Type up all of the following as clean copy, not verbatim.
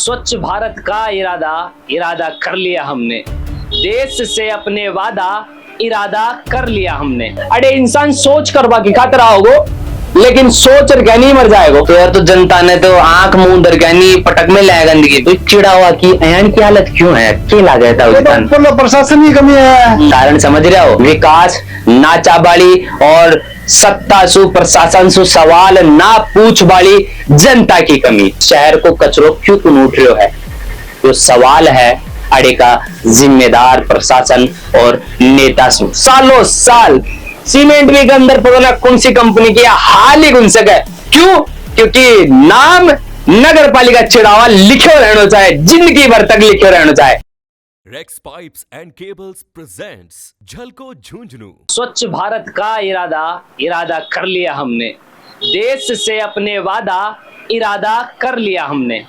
स्वच्छ भारत का इरादा कर लिया हमने, देश से अपने वादा इरादा कर लिया हमने। अरे इंसान सोच कर बाकी खातर आओगो, लेकिन सोच कर नहीं मर जाएगो। तो यार तो जनता ने तो आंख मुंह दर नहीं पटक में लाया गंदगी। तो चिड़ा हुआ कि अयान की हालत क्यों है, क्या ला गया था? तो प्रशासन की कमी है। कारण समझ रहे हो, विकास ना चाबाली और सत्ता सु प्रशासन सु सवाल ना पूछ बाली जनता की कमी। शहर को कचरो क्यों तुम उठ रहे है, जो सवाल है अड़े का जिम्मेदार प्रशासन और नेता सु। सालों साल सीमेंट भी के अंदर पता कौन सी कंपनी की हाल ही गुन सके। क्यों? क्योंकि नाम नगर पालिका चिड़ावा लिखो रहना चाहे, जिंदगी भर तक लिखो रहना चाहे। Rex pipes and cables presents झलको झुंझुनू। स्वच्छ भारत का इरादा कर लिया हमने, देश से अपने वादा इरादा कर लिया हमने।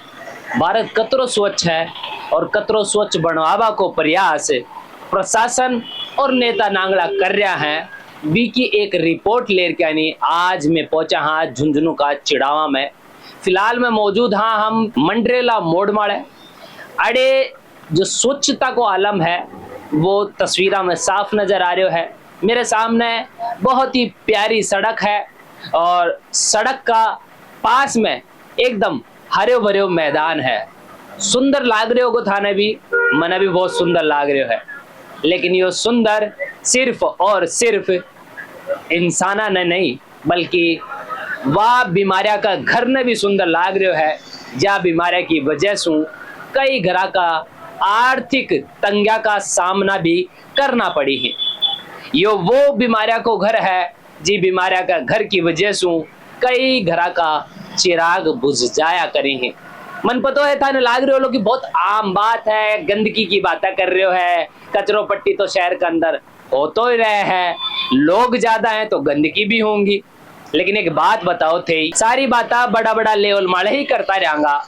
भारत कतरो स्वच्छ है और कतरो स्वच्छ बनवावा को प्रयास प्रशासन और नेता नांगला कर रहा है। वी की एक रिपोर्ट लेकर यानी आज मैं पहुंचा हाँ झुंझुनू का चिड़ावा में। फिलहाल मैं मौजूद हाँ हम मंडरेला मोड़ माड़े। अड़े जो स्वच्छता को आलम है वो तस्वीरों में साफ नजर आ रहा है। मेरे सामने बहुत ही प्यारी सड़क है और सड़क का पास में एकदम हरे भरे मैदान है। सुंदर लाग रहे हो थाने भी, मना भी बहुत सुंदर लाग रहे है। लेकिन ये सुंदर सिर्फ और सिर्फ इंसाना ने नहीं बल्कि वह बीमारियां का घर ने भी सुंदर लाग रहे है। जा बीमारियां की वजह से कई घरा का आर्थिक तंगिया का सामना भी करना पड़ी है। यो वो बीमारियां को घर है जी बीमारियां का घर की वजह से कई घरा का चिराग बुझ जाया करे हैं। मन पतो है थाने लाग रहे हो लोग कि बहुत आम बात है, गंदगी की बातें कर रहे हो है। कचरो पट्टी तो शहर के अंदर हो तो ही रहे हैं, लोग ज्यादा हैं तो गंदगी भी होंगी। लेकिन एक बात बताओ थे, सारी बातें बड़ा बड़ा लेवल माले ही करता रहेगा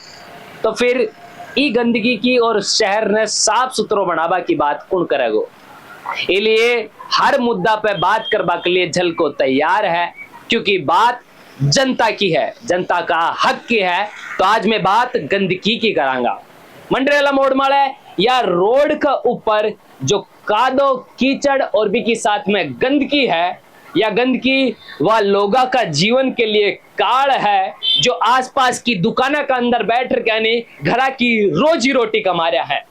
तो फिर ई गंदगी की और शहर ने साफ सुथरो बनावा की बात कौन करेगो। इसलिए हर मुद्दा पे बात करवा के लिए झल को तैयार है, क्योंकि बात जनता की है, जनता का हक की है। तो आज मैं बात गंदगी की करांगा। मंडरेला मोड़ माड़े या रोड का ऊपर जो कादो कीचड़ और भी की साथ में गंदगी है, या गंदगी वह लोगों का जीवन के लिए काल है जो आसपास की दुकाना का अंदर बैठ कर यानी घरा की रोजी रोटी कमा रहा है।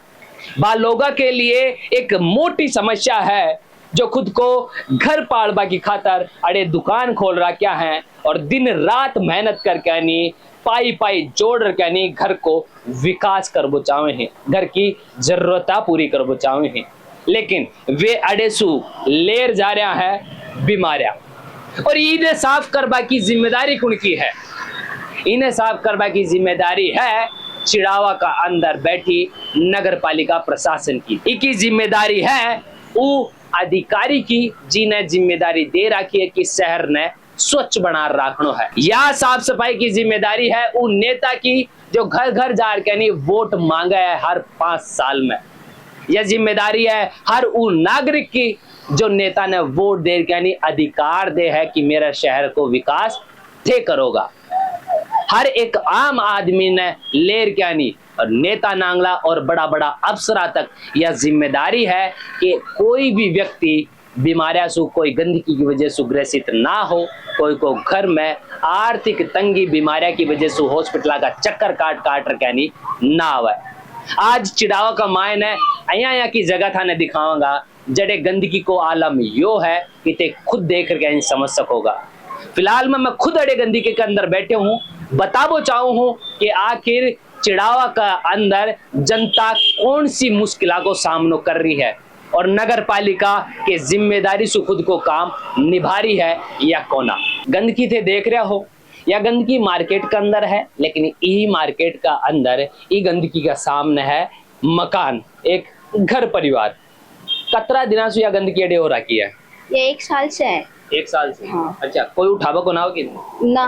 वह लोगों के लिए एक मोटी समस्या है जो खुद को घर पालवा की खातर अड़े दुकान खोल रहा क्या है और दिन रात मेहनत करके यानी पाई जोड़ रखे यानी घर को विकास कर बचावे हैं, घर की जरूरता पूरी कर बचावे हैं। लेकिन वे अडेसु लेर जा रहा है बीमारियां। और इन्हें साफ करवा की जिम्मेदारी कौन की है? इन्हें साफ करवा की जिम्मेदारी है चिड़ावा का अंदर बैठी नगर पालिका प्रशासन की। इनकी जिम्मेदारी है वो अधिकारी की जिन्हें जिम्मेदारी दे रखी है कि शहर ने स्वच्छ बना रखना है। या साफ सफाई की जिम्मेदारी है वो नेता की जो घर घर जाकर वोट मांगा है हर 5 साल में। यह जिम्मेदारी है हर वो नागरिक की जो नेता ने वोट दे यानी अधिकार दे है कि मेरा शहर को विकास थे करोगा। हर एक आम आदमी ने लेर यानी और नेता नांगला और बड़ा बड़ा अफसरा तक यह जिम्मेदारी है कि कोई भी व्यक्ति बीमारियां से कोई गंदगी की वजह से ग्रसित ना हो, कोई को घर में आर्थिक तंगी बीमारियां की वजह से हॉस्पिटल का चक्कर काट यानी ना आवे। आज चिड़ावा का मायने यहाँ की जगह था ने दिखाऊंगा जड़े गंदगी को आलम यो है कि ते खुद देख कर समझ सकोगा। फिलहाल मैं खुद अड़े गंदगी के अंदर बैठे हूँ, बताबो चाहूँ हूँ कि आखिर चिड़ावा का अंदर जनता कौन सी मुश्किलों को सामना कर रही है और नगर पालिका के जिम्मेदारी से खुद को काम निभा रही है या कोना। गंदगी थे देख रहे हो या गंदगी मार्केट के अंदर है, लेकिन यही मार्केट का अंदर ये गंदगी का सामने है मकान, एक घर परिवार। कतरा दिना से यह गंदगी अड़े हो रखी है? ये 1 साल से है। 1 साल से? हाँ। अच्छा, कोई उठावा को ना हो कि ना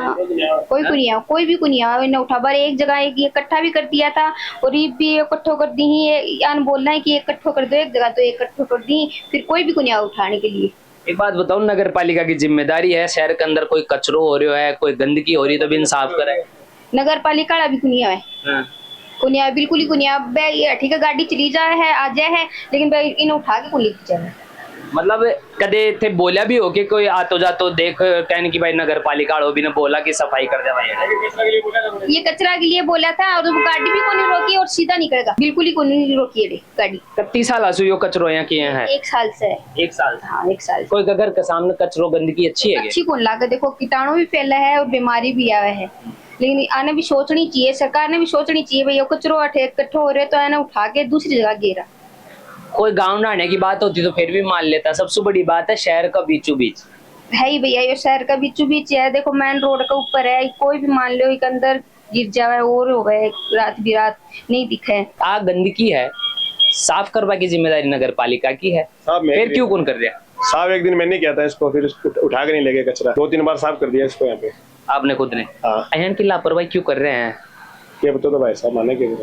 कोई को नहीं आओ, कोई भी को नहीं आओ ना उठा। बार एक जगह एक इकट्ठा भी कर दिया था और ये भी इकट्ठो कर दी ही, यान बोलना है कि इकट्ठो कर दो एक जगह, तो इकट्ठो कर दी, फिर कोई भी को नहीं आओ उठाने के लिए। एक बात बताओ, नगर पालिका की जिम्मेदारी है शहर के अंदर कोई कचरो हो रहा है, कोई गंदगी हो रही है तो भी इंसाफ करे। नगर पालिका अभी को नहीं आए, कुनिया बिल्कुल ही कुनिया भाई, ठीक है गाड़ी चली जाए है आ जाए है, लेकिन भाई इन्हें उठा के कुली जाए। मतलब कदे थे बोला भी हो कि कोई आतो जातो देख कहने की भाई नगर पालिका वालों भी ने बोला कि सफाई कर दे भाई, ये कचरा के लिए बोला था और गाड़ी भी को नहीं रोकी और सीधा निकलेगा, बिल्कुल ही को नहीं रोकी है गाड़ी। कितनी साल आसू यो कचरो यहाँ किए हैं? 1 साल से है। 1 साल? हाँ 1 साल। कोई घर के सामने कचरो गंदगी अच्छी है? अच्छी कौन लाकर देखो, कीटाणु भी फैला है और बीमारी भी आया है, लेकिन आने भी सोचनी चाहिए, सरकार ने भी सोचनी चाहिए भाई कचरो इकट्ठो हो रहे तो आने उठा के दूसरी जगह गिरा। कोई गांव नहाने की बात होती तो फिर भी मान लेता, सबसे बड़ी बात है शहर का बीचों बीच है ही भैया, ये शहर का बीचों बीच है, देखो मेन रोड के ऊपर है, कोई भी मान लो एक अंदर गिर जावे और हो गए, रात बिरात नहीं दिखे। आ गंदगी है, साफ करवा की जिम्मेदारी नगर पालिका की है, फिर क्यों कौन कर रहा? साफ एक दिन मैंने किया था इसको, फिर उठा के नहीं लगे कचरा, 2-3 बार साफ कर दिया इसको यहाँ पे। आपने खुद ने? हाँ। अहन की लापरवाही क्यों कर रहे हैं? ये बता दो भाई साहब, माने के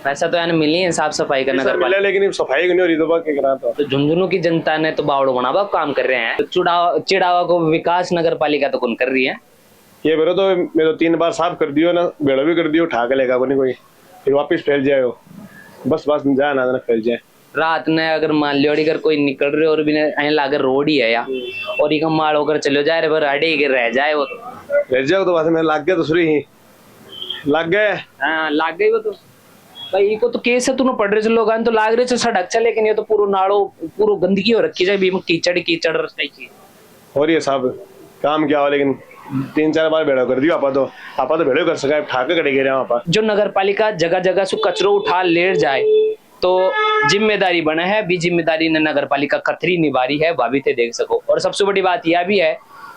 पैसा तो यानी मिली है साफ सफाई का नगर मिला, लेकिन सफाई नहीं हो रही तो क्या करा था। तो झुंझुनू की जनता ने तो बावड़ो बनावा काम कर रहे हैं, तो चिड़ावा को विकास नगर पालिका तो कौन कर रही है? ये बेरो तो मैं तो 3 बार साफ कर दियो ना, बेड़ो भी कर दियो, उठा के लेगा कोई, फिर वापस फैल जाए हो, बस जाए ना फैल जाए। रात ने अगर मान लो अगर कोई निकल रहे और भी लागर रोड ही है या और एक माल होकर चलो जा रहे पर अड़े ही रह जाए, वो तो रह जाओ तो बात में लग गया, दूसरी ही लग गए। हाँ लग गई वो तो भाई, को तो केस है, तू पढ़ रहे लोग तो लाग रहे सड़क चले, लेकिन ये तो पूरा नाड़ो पूरा गंदगी हो रखी है, कीचड़ कीचड़ हो रही है साहब, काम क्या हो, लेकिन 3-4 बार भेड़ो कर दियो, आपा तो भेड़ो कर सका, ठाके कटे गए वहाँ। जो नगर पालिका जगह जगह से कचरो उठा ले जाए तो जिम्मेदारी बना है, भी जिम्मेदारी ने नगर पालिका कतरी निभारी है, वह भी थे देख सको। और सबसे बड़ी बात यह भी है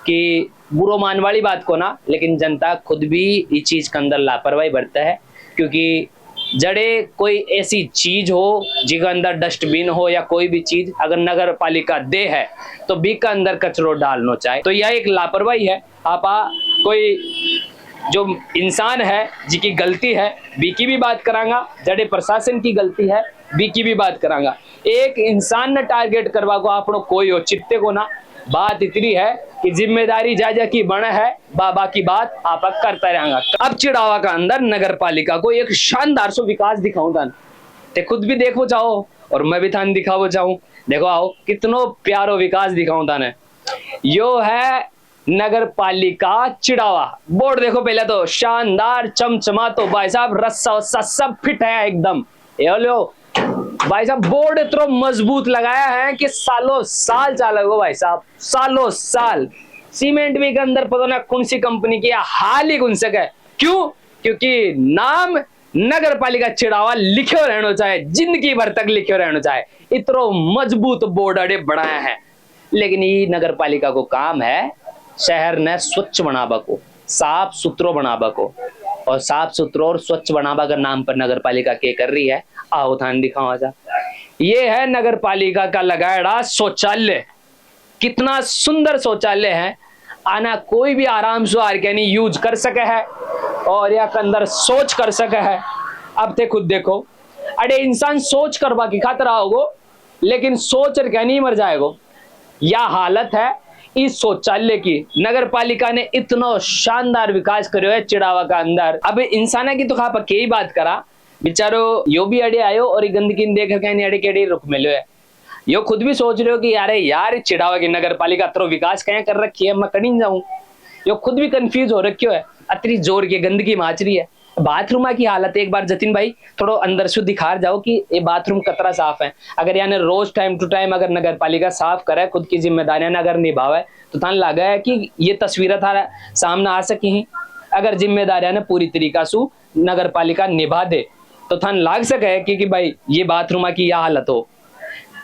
कि बुरो मान वाली बात को ना, लेकिन जनता खुद भी इस चीज के अंदर लापरवाही बरता है, क्योंकि जड़े कोई ऐसी चीज हो जिसके अंदर डस्टबिन हो या कोई भी चीज अगर नगर पालिका दे है तो बी का अंदर कचरो डालना चाहे, तो यह एक लापरवाही है। आपा कोई जो इंसान है जिसकी गलती है बी की भी बात करांगा, जड़े प्रशासन की गलती है बी की भी बात करांगा। एक इंसान ने टारगेट करवा को आपनो कोई हो चित्ते को ना, बात इतनी है कि जिम्मेदारी जा की बना है, बाबा की बात आप करता रहेगा। अब चिड़ावा का अंदर नगर पालिका को एक शानदार सो विकास दिखाऊं था, ते खुद भी देखो चाहो और मैं भी थान दिखावो चाहूं, देखो आओ कितनो प्यारो विकास दिखाऊं था ने। यो है नगर पालिका चिड़ावा, बोर्ड देखो पहले तो शानदार चमचमा, तो भाई साहब रस्सा वस्सा सब फिट है एकदम, ये लो भाई साहब बोर्ड इतना मजबूत लगाया है कि सालों साल चलेगा भाई साहब, सालों साल। सीमेंट भी के अंदर पता ना कौन सी कंपनी की हाल ही कौन से है, क्यों? क्योंकि नाम नगर पालिका चिड़ावा लिखे रहना चाहे, जिंदगी भर तक लिखे रहना चाहे, इतना मजबूत बोर्ड अड़े बनाया है। लेकिन ये नगर पालिका को काम है शहर ने स्वच्छ बनावा को, साफ सुथरो बनावा को, और साफ सुथरो और स्वच्छ बनावा का नाम पर नगर पालिका के कर रही है, आओ थान दिखाओ जा। ये है नगर पालिका का लगाया शौचालय, कितना सुंदर शौचालय है, आना कोई भी आराम से आर्गेनी यूज कर सके है और या अंदर सोच कर सके है। अब ते खुद देखो, अरे इंसान सोच करवा की खातर आओगो, लेकिन सोच कर नहीं मर जाएगो। यह हालत है इस शौचालय की। नगर पालिका ने इतना शानदार विकास करो है चिड़ावा का अंदर। अब इंसान की तो खा पक्के ही बात करा, बेचारो यो भी अड़े आयो और गंदगी देख के अड़े के रुक मिलो है। यो खुद भी सोच रहे हो कि यार चिड़ावा की नगर पालिका अतरो विकास कहीं कर रखी है, मैं कहीं जाऊं। यो खुद भी कंफ्यूज हो रखियो है, अतरी जोर की गंदगी माच रही है। बाथरूम की हालत एक बार जतिन भाई थोड़ा अंदर से दिखा जाओ कि ये बाथरूम कतरा साफ है। अगर यानी रोज टाइम टू टाइम अगर नगर पालिका साफ करे, खुद की जिम्मेदारियां अगर निभावे, तो थान लगा है कि ये तस्वीर थारा सामने आ सकी। अगर जिम्मेदारियां ने पूरी तरीका से नगर पालिका निभा दे तो थान लाग सके कि भाई ये बाथरूम की यह हालत हो।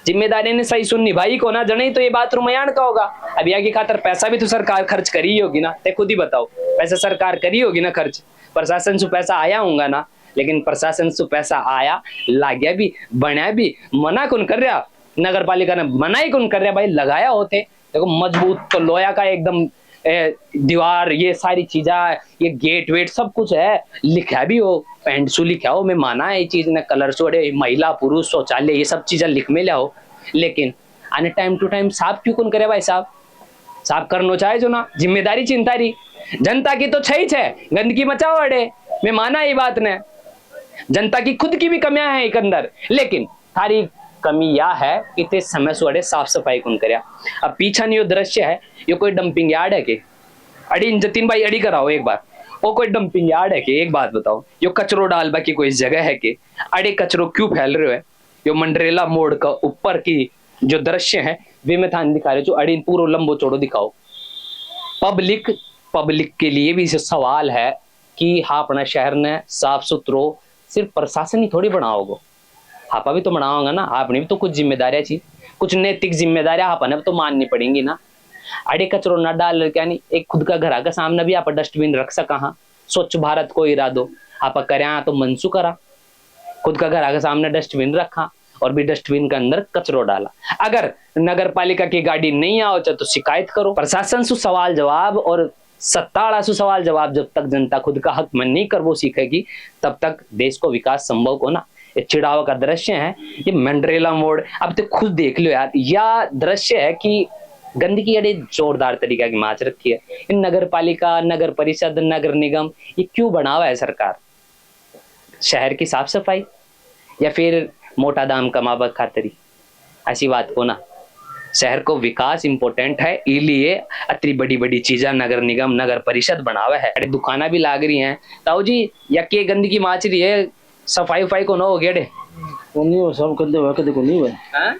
जिम्मेदारी ने सही सुन निभाई को ना जने तो ये बाथरूम यान का होगा। अब यहाँ की खातर पैसा भी तो सरकार खर्च करी होगी ना, ते खुद ही बताओ, पैसा सरकार करी होगी ना खर्च, प्रशासन से पैसा आया होगा ना। लेकिन प्रशासन से पैसा आया, लाग्या भी, बना भी, मना कौन कर रहा? नगर पालिका ने मना ही कौन कर रहा भाई, लगाया होते। देखो मजबूत तो लोया का एकदम दीवार, ये सारी चीजा, ये गेट वेट सब कुछ है, लिखा भी हो, पेंट सु लिखा हो, मैं माना है ये चीज ने, कलर सो, महिला पुरुष शौचालय ये सब चीजें लिख में लिया हो। लेकिन आने टाइम टू टाइम साफ क्यों कौन करे भाई साहब? साफ करना चाहे जो ना, जिम्मेदारी चिंता रही जनता की तो छई छे, गंदगी मचाओ अड़े, मैं माना ये बात ने। जनता की खुद की भी कमियां हैं एक अंदर, लेकिन थारी कमी यह है कि ते समय सुअड़े साफ सफाई कौन करया। अब पीछा नहीं, दृश्य है ये कोई डंपिंग यार्ड है के अड़ी जतीन भाई अड़ी कराओ एक बार, वो कोई डंपिंग यार्ड है के? एक बात बताओ, यो कचरो डाल बाकी कोई जगह है के? अड़े कचरो क्यों फैल रहे है? यो मंडरेला मोड़ का ऊपर की जो दृश्य है वे में थान दिखा रहे जो अड़ी पूरा लंबो चौड़ो दिखाओ। पब्लिक के लिए भी सवाल है कि हाँ अपना शहर ने साफ सुथरो सिर्फ प्रशासन ही थोड़ी बनाओगे, आपा भी तो बनाओगे ना, आपने भी तो कुछ जिम्मेदारियां थी, कुछ नैतिक जिम्मेदारियां आपने तो माननी पड़ेंगी ना। अड़े कचरो न डाल क्या नहीं, एक खुद का घर का सामने भी आप डस्टबिन रख सका। हाँ स्वच्छ भारत को इरादो आप करया तो मनसू करा, खुद का घर के सामने डस्टबिन रखा और भी डस्टबिन के अंदर कचरो डाला। अगर नगर पालिका की गाड़ी नहीं आओ तो शिकायत करो। प्रशासन सु सवाल जवाब और सत्ता सु सवाल जवाब जब तक जनता खुद का हक मन नहीं कर वो सीखेगी तब तक देश को विकास संभव को ना। ये चिड़ावा का दृश्य है, ये मंडरेला मोड़, अब तो खुद देख लो यार, यह दृश्य है कि गंदगी अड़े जोरदार तरीका की माच रखी है। इन नगर पालिका, नगर परिषद, नगर निगम ये क्यों बनावा है सरकार? शहर की साफ सफाई या फिर मोटा दाम कमाबा खातरी? ऐसी बात को ना, शहर को विकास इंपॉर्टेंट है, इसलिए अतरी बड़ी बड़ी चीजें नगर निगम, नगर परिषद बनावा है। अरे दुकाना भी लाग रही हैं ताऊ जी, या के गंदगी माच रही है, सफाई उफाई को ना हो गया डे कोनी हो सब कर दे वा कदे कोनी वा हैं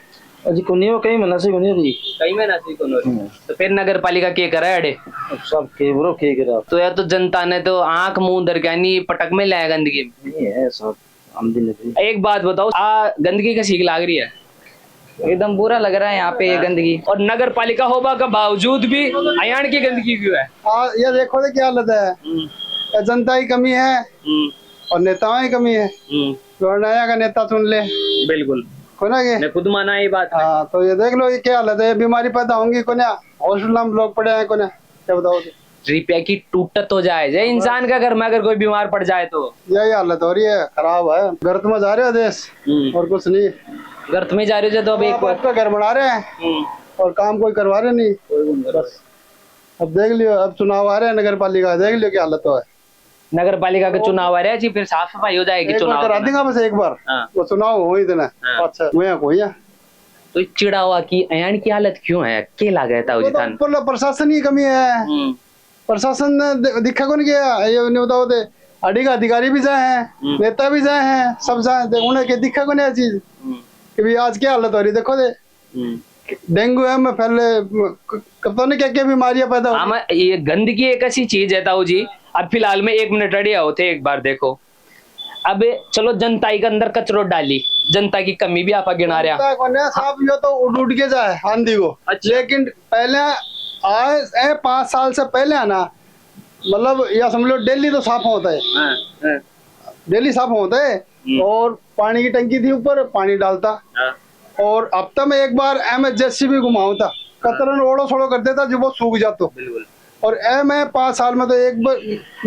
अजी कोनी हो कई मना से कोनी दी कई में ना सी को नो। तो फिर नगर पालिका के करे अड़े सब के ब्रो के करा तो यार, तो जनता ने तो आंख मुंह दर क्या नहीं पटक में लाया गंदगी में। नहीं है सब आमदी नहीं। एक बात बताओ, आ गंदगी का सीख लाग रही है, एकदम बुरा लग रहा है यहाँ पे ये गंदगी। और नगर पालिका होबा का बावजूद भी अयान की गंदगी क्यों है? ये देखो तो क्या हालत है, जनता की कमी है और नेताओं की कमी है। नया का नेता चुन ले, बिल्कुल को ना के मैं खुद माना ये बात। हाँ तो ये देख लो ये क्या हालत है, बीमारी पैदा होंगी को ना, हॉस्पिटल में लोग पड़े हैं को ना, क्या बताओ? रुपया की टूटत हो जाए जे इंसान का घर में अगर कोई बीमार पड़ जाए तो यही हालत हो रही है, खराब है। गर्त में जा रहे हो देश और कुछ नहीं, गर्त में जा रहे हो तो अब एक आपका घर बना रहे हैं और काम कोई करवा रहे नहीं बस। अब देख लियो, अब चुनाव आ रहे हैं नगर पालिका, देख लियो क्या हालत है। नगर पालिका के चुनाव आ रहे हैं जी, फिर साफ सफाई हो जाएगी। चुनाव करा देंगे बस एक बार, वो चुनाव हो ही देना। अच्छा वहाँ कोई है तो चिड़ा हुआ कि अयान की हालत क्यों है, के लागे था उजितान? प्रशासन की कमी है, प्रशासन ने दिखा को नहीं किया। ये नहीं बताओ थे अड़ी का अधिकारी भी जाए हैं, नेता भी जाए हैं, सब जाए, उन्हें के दिखा को नहीं चीज कि भाई आज क्या हालत हो रही देखो दे। डेंगू है में पहले कब ने क्या क्या बीमारियां पैदा हो। हाँ ये गंदगी एक ऐसी चीज है ताऊ जी, अब फिलहाल में 1 मिनट अड़िया होते एक बार देखो। अब चलो जनता के अंदर कचरो डाली, जनता की कमी भी आप गिना रहा साहब, यो तो उड़ के जाए आंधी को। अच्छा। लेकिन पहले आए 5 साल से पहले है ना, मतलब या समझ लो डेली तो साफ होता है, डेली साफ होता है। और पानी की टंकी थी ऊपर, पानी डालता। और हफ्ता में एक बार जेसीबी घुमाता, कतरन ओड़ो छोड़ो कर देता जो वो सूख जातो। और मैं 5 साल में तो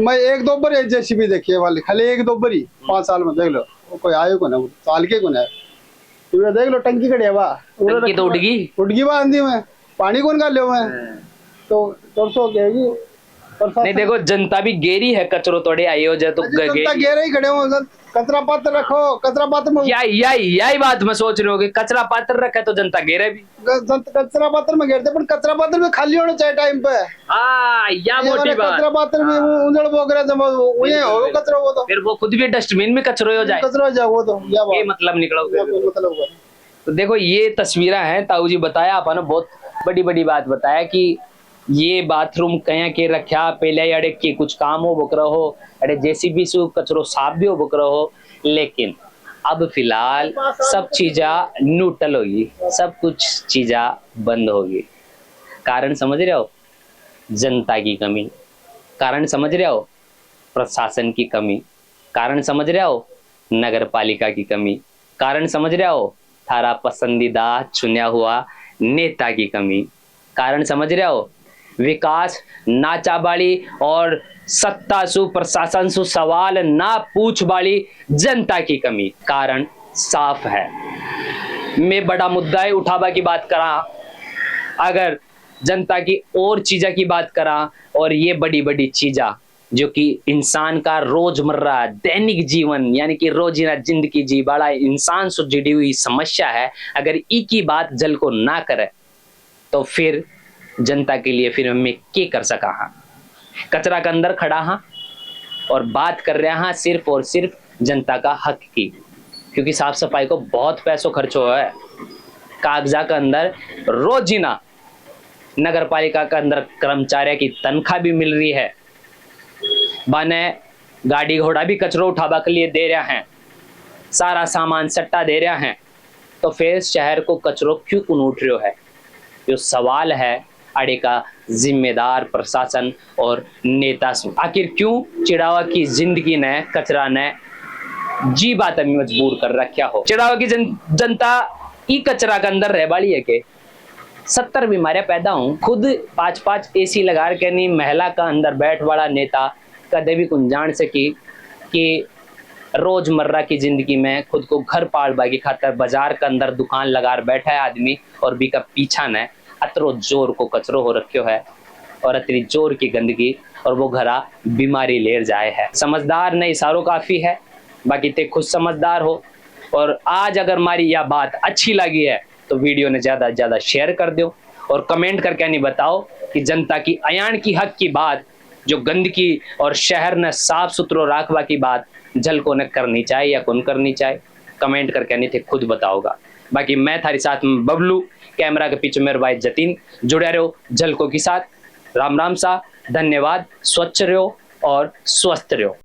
मैं 1-2 बार जेसीबी देखी है वाली, खाली 1-2 बार ही 5 साल में। देख लो कोई आयो को ना, साल के को ना, देख लो टंकी कड़िया वा तो उड़ गई वा आंधी में, पानी कौन का ले तो परसों कहेगी। नहीं देखो जनता भी गेरी है, कचरो तोड़े आई हो जाए तो गेरे ही खड़े हो, कचरा पात्र रखो, कचरा पात्र में यही बात मैं सोच रही हूँ कि कचरा पात्र रखे तो जनता गेरे भी, कचरा पात्र में घेरते, पर कचरा पात्र में खाली होना चाहिए टाइम पे। या मोटी बात, कचरा पात्र में उंजड़ वगैरह जमा हो कचरा, वो तो फिर वो खुद भी डस्टबिन में कचरो हो जाए, कचरा हो जाए, वो तो ये मतलब निकला। मतलब तो देखो ये तस्वीरें हैं ताऊ जी, बताया आपने बहुत बड़ी बड़ी बात बताया कि ये बाथरूम कहीं के रखा पहले अड़े के कुछ काम हो बकरा हो, अरे जेसीबी से कचरो साफ भी हो बकरा हो, लेकिन अब फिलहाल सब चीजा न्यूट्रल होगी, सब कुछ चीजा बंद होगी। कारण समझ रहे हो? जनता की कमी। कारण समझ रहे हो? प्रशासन की कमी। कारण समझ रहे हो? नगर पालिका की कमी। कारण समझ रहे हो? थारा पसंदीदा चुना हुआ नेता की कमी। कारण समझ रहे हो? विकास नाचाबाड़ी और सत्ता सु प्रशासन सु सवाल ना पूछ बाड़ी जनता की कमी। कारण साफ है। मैं बड़ा मुद्दा है उठावा की बात करा, अगर जनता की और चीजा की बात करा, और ये बड़ी बड़ी चीजा जो कि इंसान का रोजमर्रा दैनिक जीवन यानी कि रोजीना जिंदगी जी बड़ा इंसान से जुड़ी हुई समस्या है। अगर एक ही बात जल को ना करे तो फिर जनता के लिए फिर हमें क्या कर सका। हाँ, कचरा के अंदर खड़ा हाँ और बात कर रहे हैं सिर्फ और सिर्फ जनता का हक की, क्योंकि साफ सफाई को बहुत पैसों खर्च हुआ है। कागजा के अंदर रोजीना नगर पालिका के अंदर कर्मचारियों की तनख्वाह भी मिल रही है, बने गाड़ी घोड़ा भी कचरो उठावा के लिए दे रहे हैं, सारा सामान सट्टा दे रहे हैं, तो फिर शहर को कचरो क्यों उठ रहे है। जो सवाल है अड़े का जिम्मेदार प्रशासन और नेता से, आखिर क्यों चिड़ावा की जिंदगी ने कचरा ने जी बात में मजबूर कर रखा हो। चिड़ावा की जनता ई कचरा के अंदर रह वाली है के 70 बीमारियां पैदा हों, खुद 5-5 एसी लगा के नहीं महिला का अंदर बैठ वाला नेता कदे भी कुछ जान सकी कि रोजमर्रा की जिंदगी में खुद को घर पालवा की खातर बाजार के अंदर दुकान लगा बैठा है आदमी और भी का पीछा न अतरो जोर को कचरो हो रखो है और अतरी जोर की गंदगी और वो घरा बीमारी ले जाए है। समझदार नहीं इशारों काफी है, बाकी ते खुद समझदार हो। और आज अगर हमारी यह बात अच्छी लगी है तो वीडियो ने ज्यादा से ज्यादा शेयर कर दो और कमेंट करके नहीं बताओ कि जनता की अयान की हक की बात, जो गंदगी और शहर ने साफ सुथरो रखवा की बात जल को न करनी चाहिए या कौन करनी चाहिए। कमेंट करके नहीं थे खुद बताओगा। बाकी मैं थारी साथ में बबलू, कैमरा के पीछे मेरे भाई जतीन, जुड़े रहो झलको के साथ। राम राम सा, धन्यवाद, स्वच्छ रहो और स्वस्थ रहो।